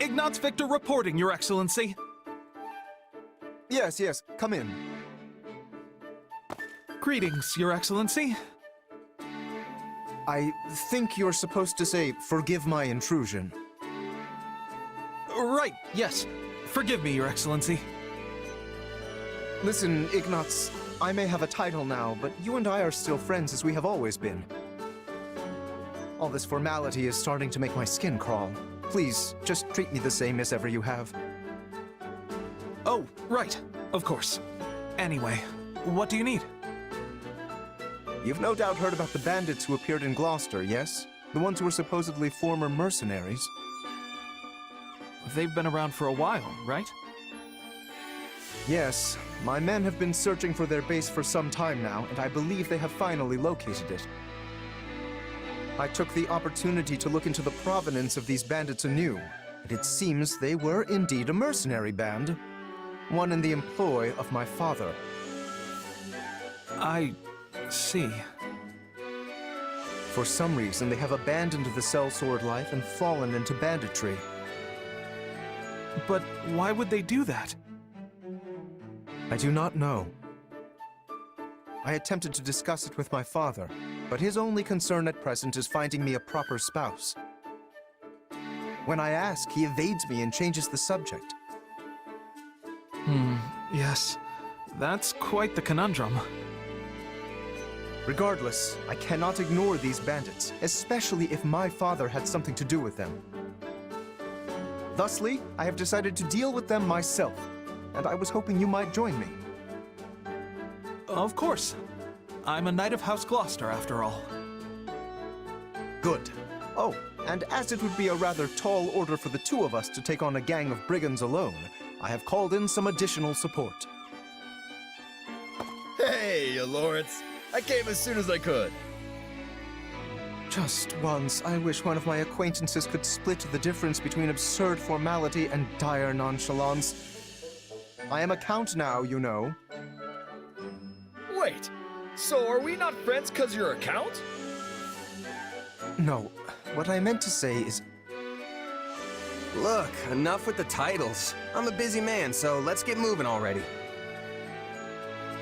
Ignatz Victor reporting, Your Excellency. Yes, yes, come in. Greetings, Your Excellency. I think you're supposed to say, forgive my intrusion. Right, yes. Forgive me, Your Excellency. Listen, Ignatz, I may have a title now, but you and I are still friends as we have always been. All this formality is starting to make my skin crawl. Please, just treat me the same as ever you have. Oh, right. Of course. Anyway, what do you need? You've no doubt heard about the bandits who appeared in Gloucester, yes? The ones who were supposedly former mercenaries. They've been around for a while, right? Yes, my men have been searching for their base for some time now, and I believe they have finally located it. I took the opportunity to look into the provenance of these bandits anew, and it seems they were indeed a mercenary band. One in the employ of my father. I see. For some reason, they have abandoned the sellsword life and fallen into banditry. But why would they do that? I do not know. I attempted to discuss it with my father, but his only concern at present is finding me a proper spouse. When I ask, he evades me and changes the subject. Yes. That's quite the conundrum. Regardless, I cannot ignore these bandits, especially if my father had something to do with them. Thusly, I have decided to deal with them myself, and I was hoping you might join me. Of course. I'm a knight of House Gloucester, after all. Good. Oh, and as it would be a rather tall order for the two of us to take on a gang of brigands alone, I have called in some additional support. Hey, Lawrence. I came as soon as I could. Just once, I wish one of my acquaintances could split the difference between absurd formality and dire nonchalance. I am a count now, you know. Wait, so are we not friends because you're a count? No, what I meant to say is... Look, enough with the titles. I'm a busy man, so let's get moving already.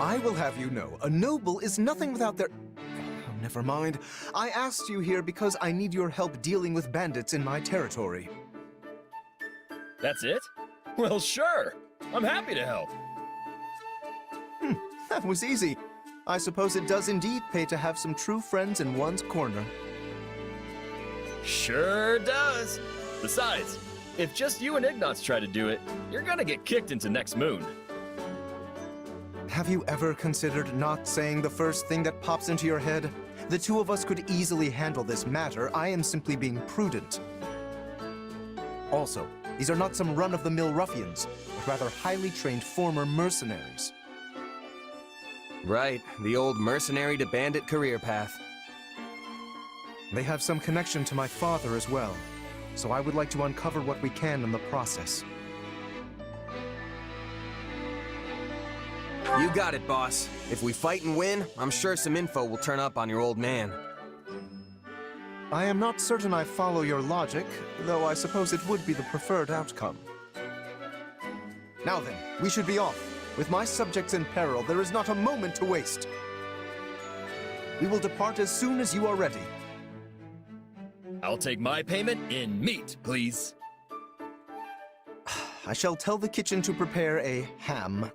I will have you know, a noble is nothing without their... Oh, never mind. I asked you here because I need your help dealing with bandits in my territory. That's it? Well, sure. I'm happy to help. That was easy. I suppose it does indeed pay to have some true friends in one's corner. Sure does. Besides, if just you and Ignatz try to do it, you're gonna get kicked into next moon. Have you ever considered not saying the first thing that pops into your head? The two of us could easily handle this matter. I am simply being prudent. Also, these are not some run-of-the-mill ruffians, but rather highly trained former mercenaries. Right, the old mercenary to bandit career path. They have some connection to my father as well, so I would like to uncover what we can in the process. You got it, boss. If we fight and win, I'm sure some info will turn up on your old man. I am not certain I follow your logic, though I suppose it would be the preferred outcome. Now then, we should be off. With my subjects in peril, there is not a moment to waste. We will depart as soon as you are ready. I'll take my payment in meat, please. I shall tell the kitchen to prepare a ham.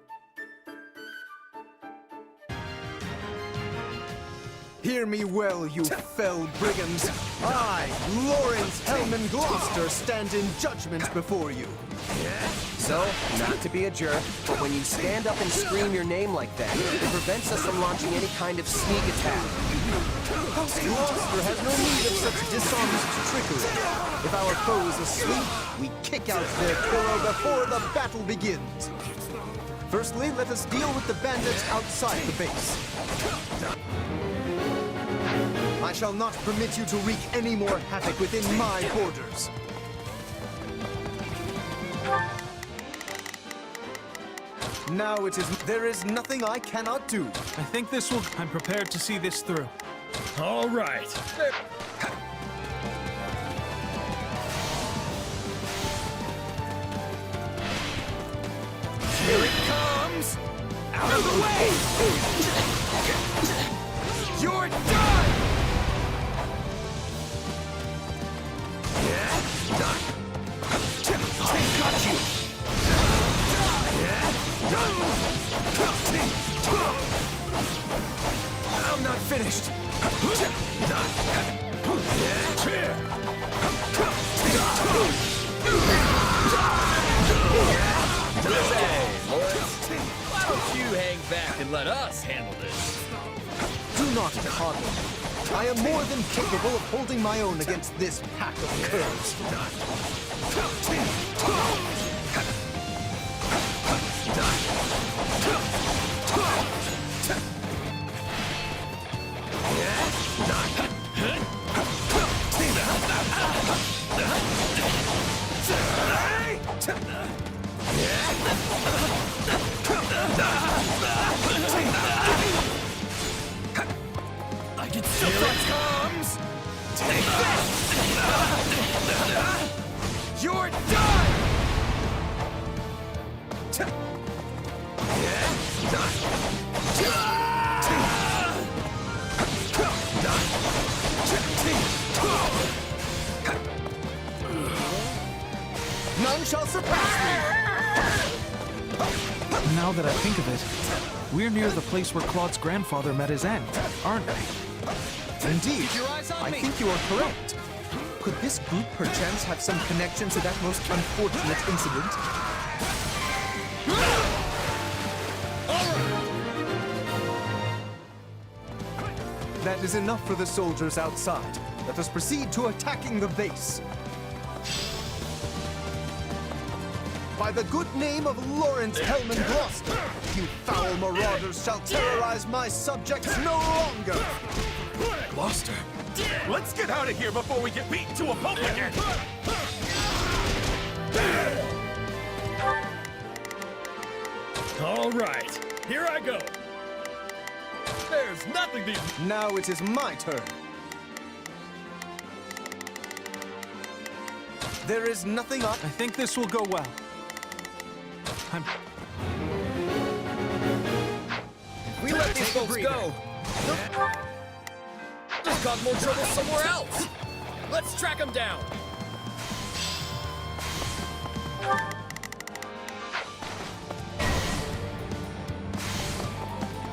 Hear me well, you fell brigands. I, Lawrence Hellman Gloucester, stand in judgment before you. So, not to be a jerk, but when you stand up and scream your name like that, it prevents us from launching any kind of sneak attack. Gloucester has no need of such dishonest trickery. If our foe is asleep, we kick out their pillow before the battle begins. Firstly, let us deal with the bandits outside the base. I shall not permit you to wreak any more havoc within my borders. Now there is nothing I cannot do. I think this will... I'm prepared to see this through. All right. Out of the way! You're done! Got you! I'm not finished! Why don't you hang back and let us handle this? Do not coddle. I am more than capable of holding my own against this pack of curs. I can still comes! Take this! You're done! None shall surpass Now that I think of it, we're near the place where Claude's grandfather met his end, aren't we? me. Indeed, I think you are correct. Could this group perchance have some connection to that most unfortunate incident? That is enough for the soldiers outside. Let us proceed to attacking the base. By the good name of Lawrence Hellman Gloucester, you foul marauders shall terrorize my subjects no longer! Gloucester? Let's get out of here before we get beaten to a pulp again! All right, here I go. There's nothing to... Now it is my turn. There is nothing up. I think this will go well. If we let these folks go, just cause more trouble somewhere else. Let's track them down.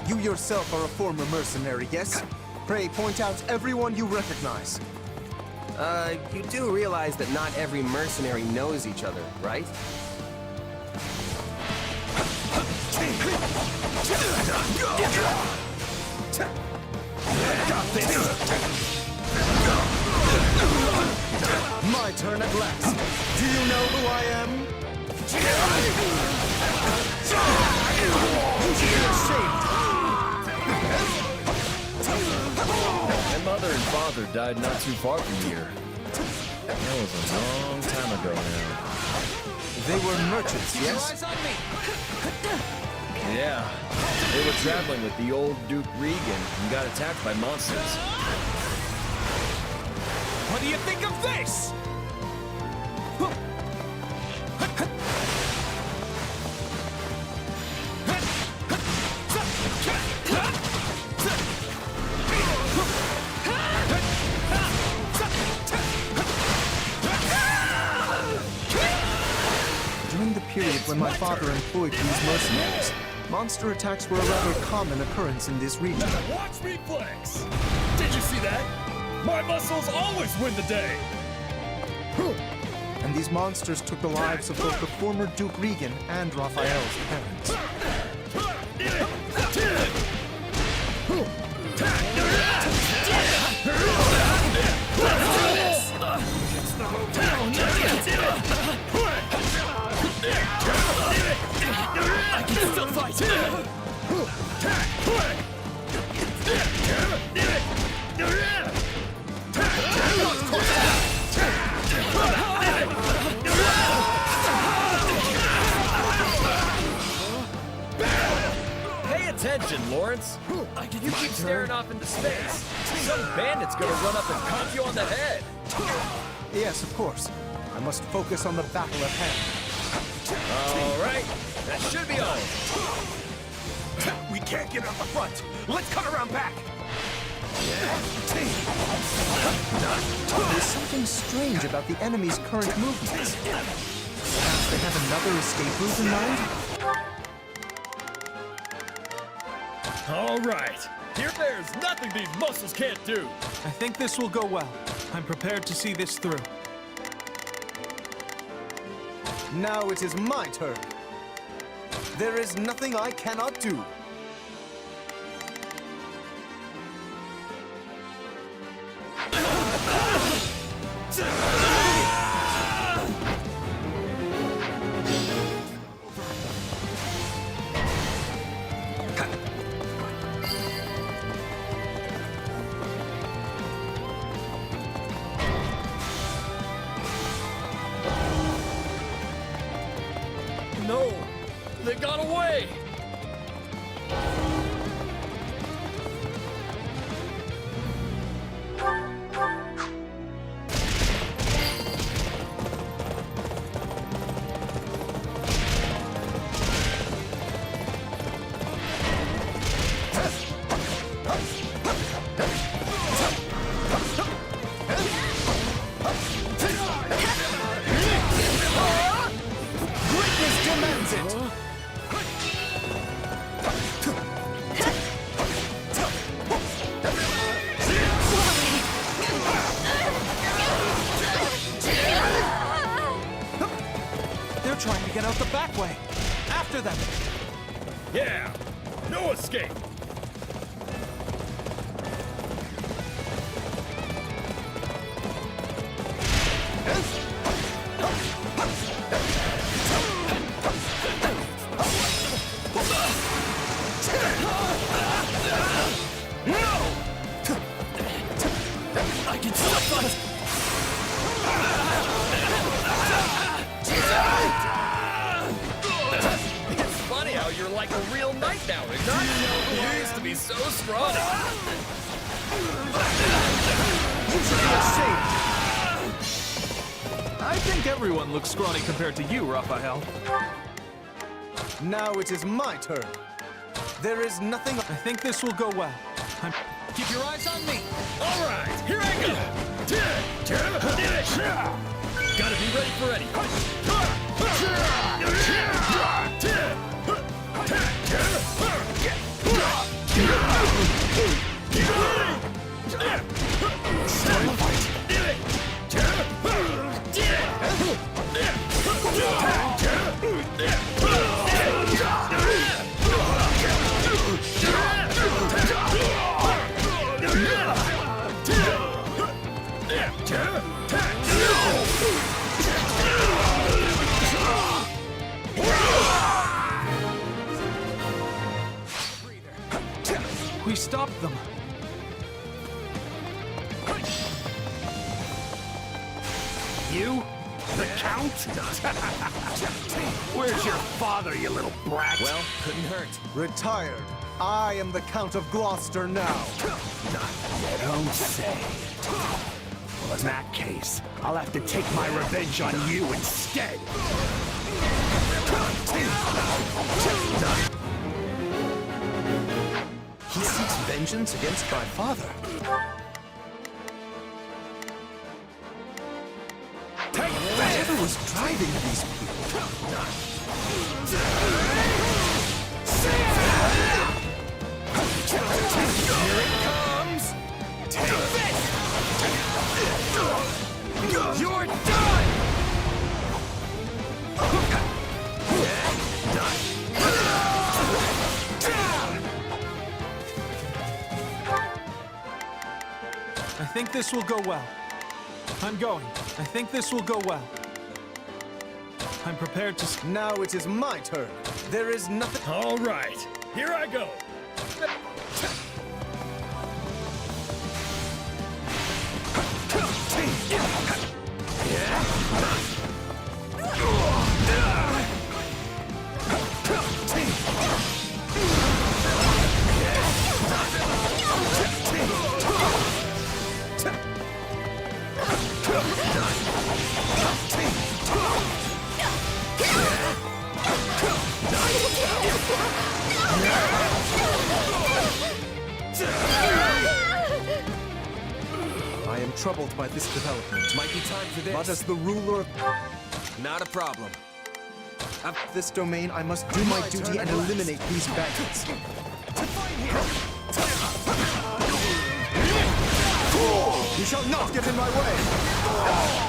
You yourself are a former mercenary, yes? Pray point out everyone you recognize. You do realize that not every mercenary knows each other, right? Got this! My turn at last. Do you know who I am? You should be ashamed. My mother and father died not too far from here. That was a long time ago now. They were merchants, yes? Yeah, they were traveling with the old Duke Regan and got attacked by monsters. What do you think of this? During the period when my father employed these mercenaries, monster attacks were a rather common occurrence in this region. Watch me flex! Did you see that? My muscles always win the day! And these monsters took the lives of both the former Duke Regan and Raphael's parents. I can still fight! Pay attention, Lawrence. You keep staring off into space. Some bandit's gonna run up and conk you on the head. Yes, of course. I must focus on the battle at hand. All right, that should be all. We can't get up the front. Let's cut around back. There's something strange about the enemy's current movements. Perhaps they have another escape route in mind? All right. Here there's nothing these muscles can't do. I think this will go well. I'm prepared to see this through. Now it is my turn. There is nothing I cannot do. No, they got away. They're trying to get out the back way. After them. Yeah, no escape. I can still fight. It's funny how you're like a real knight now, Ignat. You used to be so scrawny. I think everyone looks scrawny compared to you, Raphael. Now it is my turn. There is nothing... I think this will go well. Keep your eyes on me. All right, here I go. Gotta be ready for any. We stopped them. You? The Count? Where's your father, you little brat? Well, couldn't hurt. Retired. I am the Count of Gloucester now. You don't say. Well, in that case, I'll have to take my revenge on you instead. He seeks vengeance against my father. Whatever was driving these people? Here it comes! Take this! You're done! I think this will go well. I'm going. I think this will go well. I'm prepared to... Now it is my turn. There is nothing... All right, here I go. I am troubled by this development. Might be time for this. But as the ruler of Not a problem. this domain, I must do my duty and eliminate these bandits. You shall not get in my way!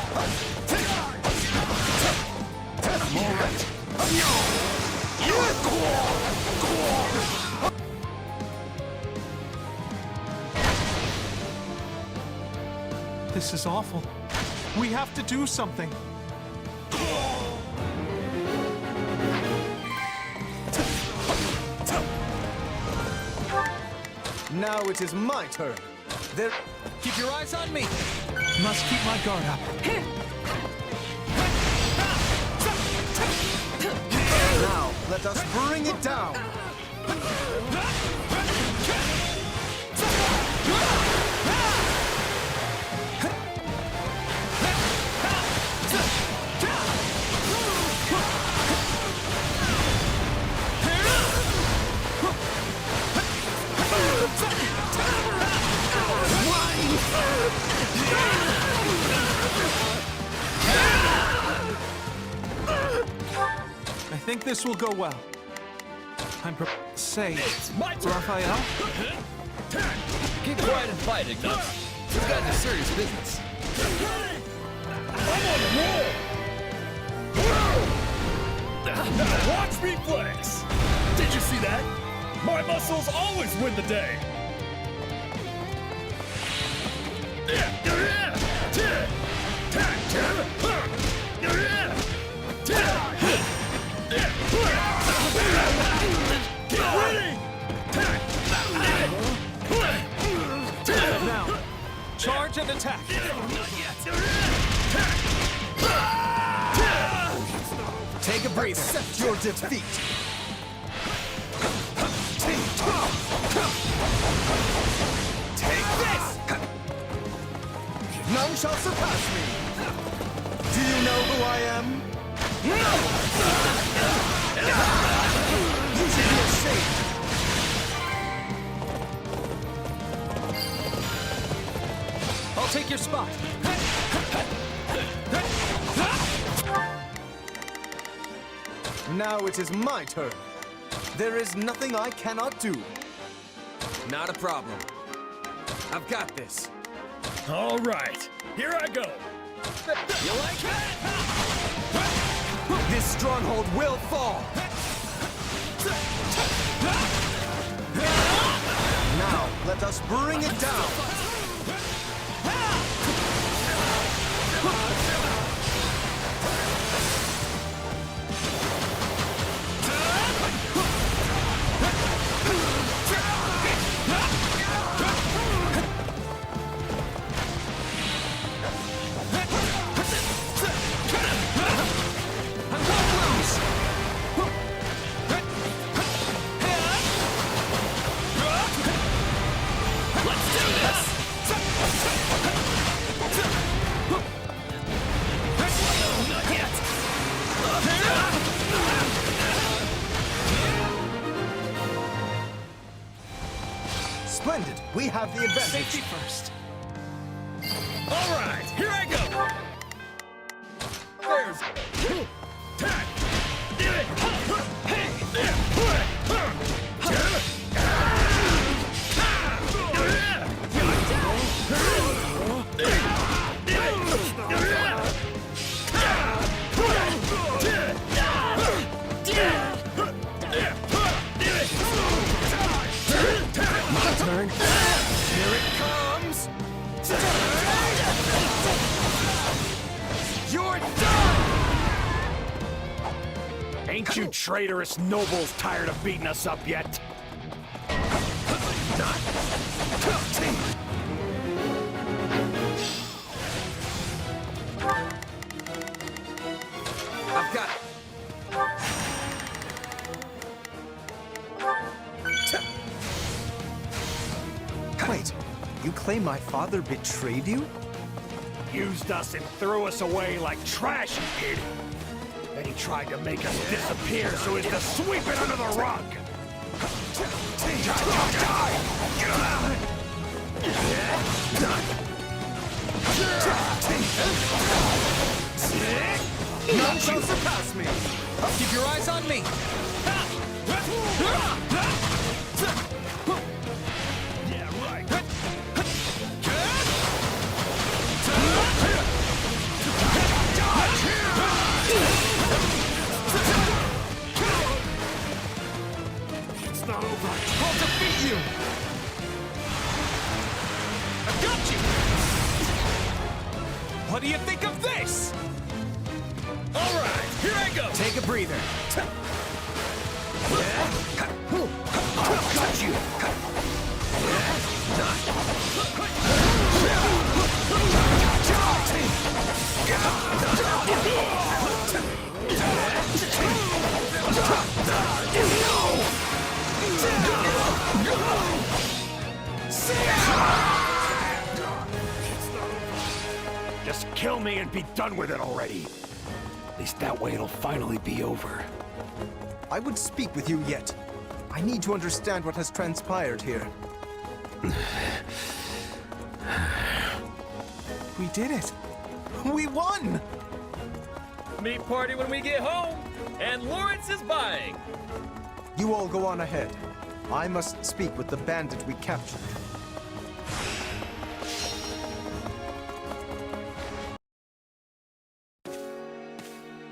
This is awful. We have to do something. Now it is my turn. There. Keep your eyes on me. Must keep my guard up. Now, let us bring it down. I think this will go well. Say, It's my turn. Raphael? Keep quiet and fight, Ignatz. You've got into serious business. I'm on a roll! Watch me flex! Did you see that? My muscles always win the day! Get ready! Now, charge and attack. Take a breather. Accept your defeat. Take this! None shall surpass me. Do you know who I am? You should be ashamed. I'll take your spot. Now it is my turn. There is nothing I cannot do. Not a problem. I've got this. All right, here I go. You like that? This stronghold will fall. Now, let us bring it down. Splendid. We have the advantage. Safety first. All right, here I go. There's. Turn. Here it comes! You're done! Ain't you traitorous nobles tired of beating us up yet? I've got it. Wait, you claim my father betrayed you? Used us and threw us away like trash, he did. Then he tried to make us disappear so as to sweep it under the rug. None shall surpass me! Keep your eyes on me. Yeah, right. It's not over. I'll defeat you. I got you. What do you think of this? All right, here I go. Take a breather. I've got you. Just kill me and be done with it already. At least that way it'll finally be over. I would speak with you yet. I need to understand what has transpired here. We did it. We won. Meat party when we get home, and Lawrence is buying. You all go on ahead. I must speak with the bandit we captured.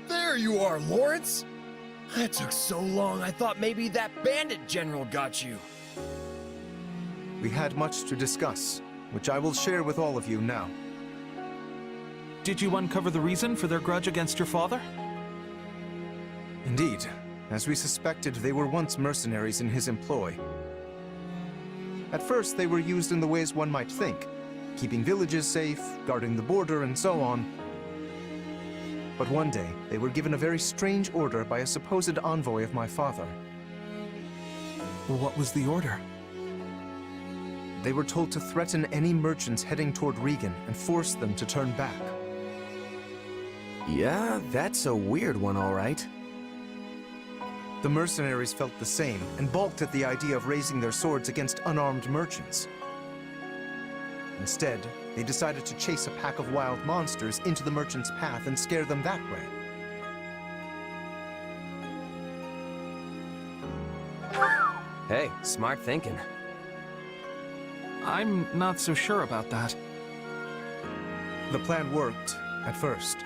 There you are, Lawrence. That took so long, I thought maybe that bandit general got you. We had much to discuss, which I will share with all of you now. Did you uncover the reason for their grudge against your father? Indeed, as we suspected, they were once mercenaries in his employ. At first, they were used in the ways one might think, keeping villages safe, guarding the border, and so on. But one day, they were given a very strange order by a supposed envoy of my father. What was the order? They were told to threaten any merchants heading toward Regan and force them to turn back. Yeah, that's a weird one, all right. The mercenaries felt the same and balked at the idea of raising their swords against unarmed merchants. Instead, they decided to chase a pack of wild monsters into the merchants' path and scare them that way. Hey, smart thinking. I'm not so sure about that. The plan worked, at first.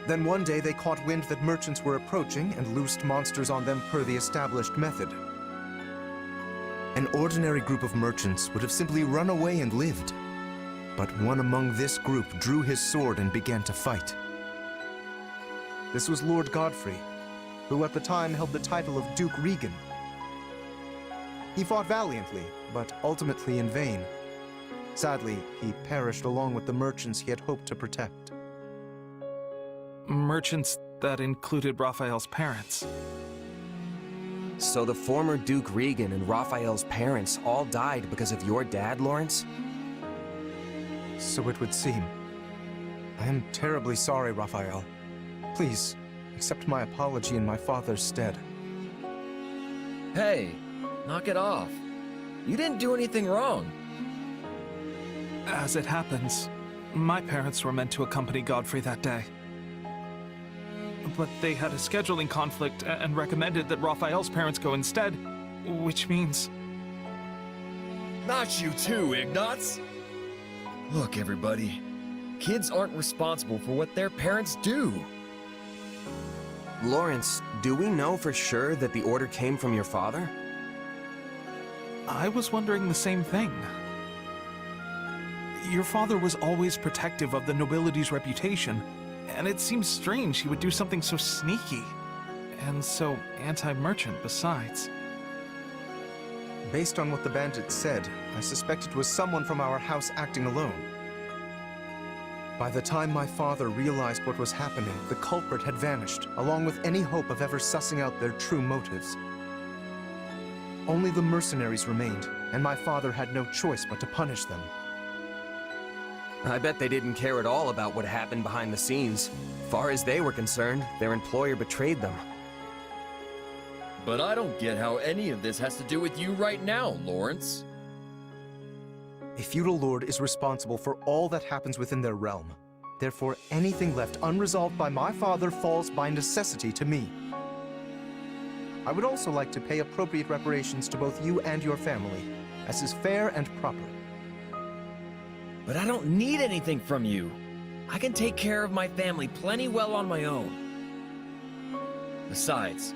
Then one day they caught wind that merchants were approaching and loosed monsters on them per the established method. An ordinary group of merchants would have simply run away and lived. But one among this group drew his sword and began to fight. This was Lord Godfrey, who at the time held the title of Duke Regan. He fought valiantly, but ultimately in vain. Sadly, he perished along with the merchants he had hoped to protect. Merchants that included Raphael's parents. So the former Duke Regan and Raphael's parents all died because of your dad, Lawrence? So it would seem. I am terribly sorry, Raphael. Please, accept my apology in my father's stead. Hey, knock it off. You didn't do anything wrong. As it happens, my parents were meant to accompany Godfrey that day. But they had a scheduling conflict and recommended that Raphael's parents go instead, which means... Not you too, Ignatz. Look, everybody. Kids aren't responsible for what their parents do. Lawrence, do we know for sure that the order came from your father? I was wondering the same thing. Your father was always protective of the nobility's reputation, and it seems strange he would do something so sneaky, and so anti-merchant besides. Based on what the bandit said, I suspect it was someone from our house acting alone. By the time my father realized what was happening, the culprit had vanished, along with any hope of ever sussing out their true motives. Only the mercenaries remained, and my father had no choice but to punish them. I bet they didn't care at all about what happened behind the scenes. Far as they were concerned, their employer betrayed them. But I don't get how any of this has to do with you right now, Lawrence. A feudal lord is responsible for all that happens within their realm, Therefore, anything left unresolved by my father falls by necessity to me. I would also like to pay appropriate reparations to both you and your family, as is fair and proper. But I don't need anything from you. I can take care of my family plenty well on my own. Besides,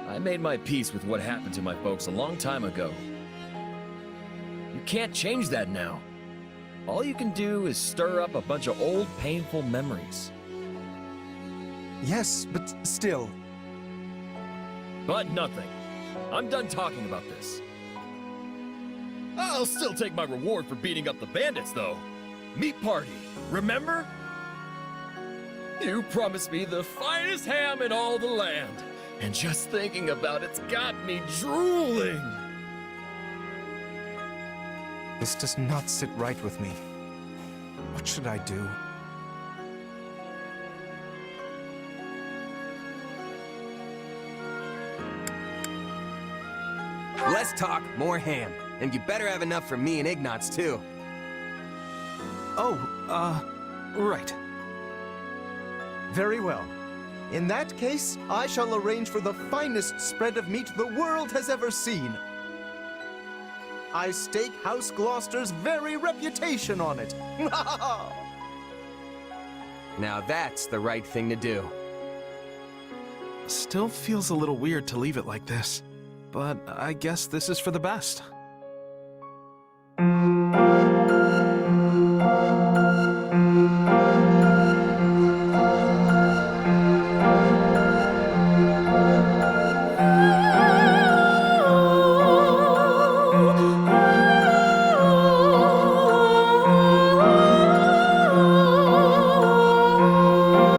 I made my peace with what happened to my folks a long time ago. You can't change that now. All you can do is stir up a bunch of old, painful memories. Yes, but still. But nothing. I'm done talking about this. I'll still take my reward for beating up the bandits, though. Meat party, remember? You promised me the finest ham in all the land, and just thinking about it's got me drooling. This does not sit right with me. What should I do? Less talk, more ham. And you better have enough for me and Ignatz, too. Oh, right. Very well. In that case, I shall arrange for the finest spread of meat the world has ever seen. I stake House Gloucester's very reputation on it. Now that's the right thing to do. Still feels a little weird to leave it like this, but I guess this is for the best.